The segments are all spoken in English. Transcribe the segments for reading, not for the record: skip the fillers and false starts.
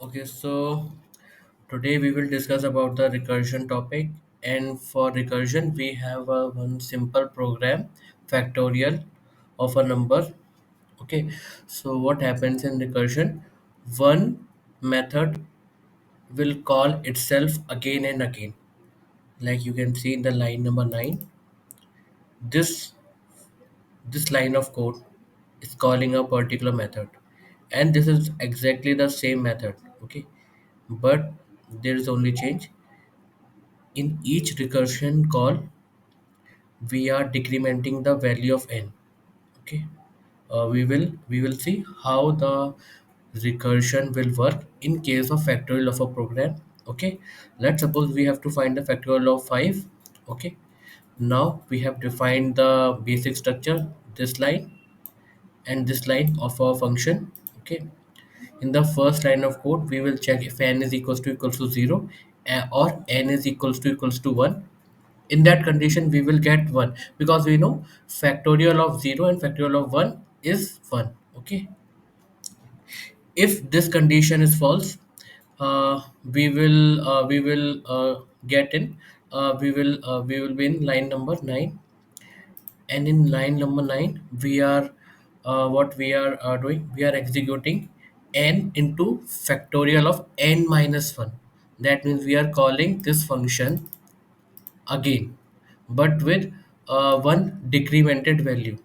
Okay, so today we will discuss about the recursion topic, and for recursion we have one simple program, factorial of a number. Okay, so what happens in recursion? One method will call itself again and again. Like you can see in the line number 9, this this line of code is calling a particular method, and this is exactly the same method. Okay, but there is only change. In each recursion call, we are decrementing the value of n. Okay, we will see how the recursion will work in case of factorial of a program. Okay, let's suppose we have to find the factorial of 5. Okay, now we have defined the basic structure, this line and this line of our function. Okay, in the first line of code we will check if n is equals to 0, or n is equals to 1. In that condition we will get 1, because we know factorial of 0 and factorial of 1 is 1. Okay, if this condition is false, we will get in we will be in line number 9, and in line number 9 we are what we are doing, we are executing n into factorial of n minus 1. That means we are calling this function again, but with one decremented value.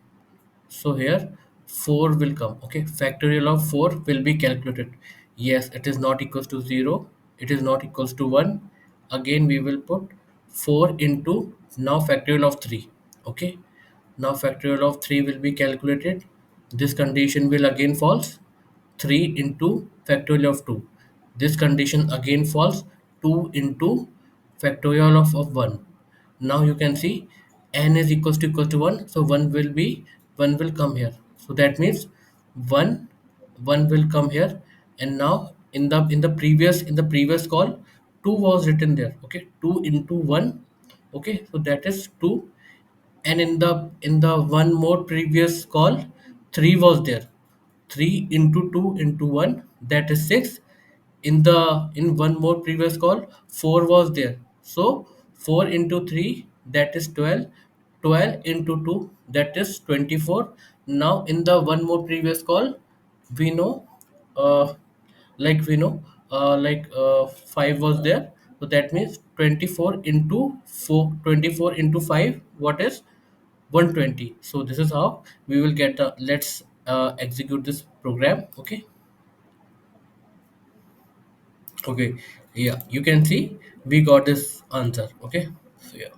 So here 4 will come. Okay, factorial of 4 will be calculated. Yes, it is not equals to 0, it is not equals to 1. Again we will put 4 into now factorial of 3. Okay, now factorial of 3 will be calculated. This condition will again false. 3 into factorial of 2. This condition again false. 2 into factorial of 1. Now you can see n is equals to 1, so 1 will come here. So that means 1 1 will come here, and now in the previous call 2 was written there. Okay, 2 into 1. Okay, so that is 2, and in the one more previous call 3 was there. 3 into 2 into 1, that is 6. In one more previous call 4 was there, so 4 into 3, that is 12. 12 into 2, that is 24. Now in the one more previous call we know, uh, we know, 5 was there, so that means 24 into 4, 24 into 5, what is 120. So this is how we will get the, let's execute this program. Okay, okay, yeah, you can see we got this answer. Okay, so yeah.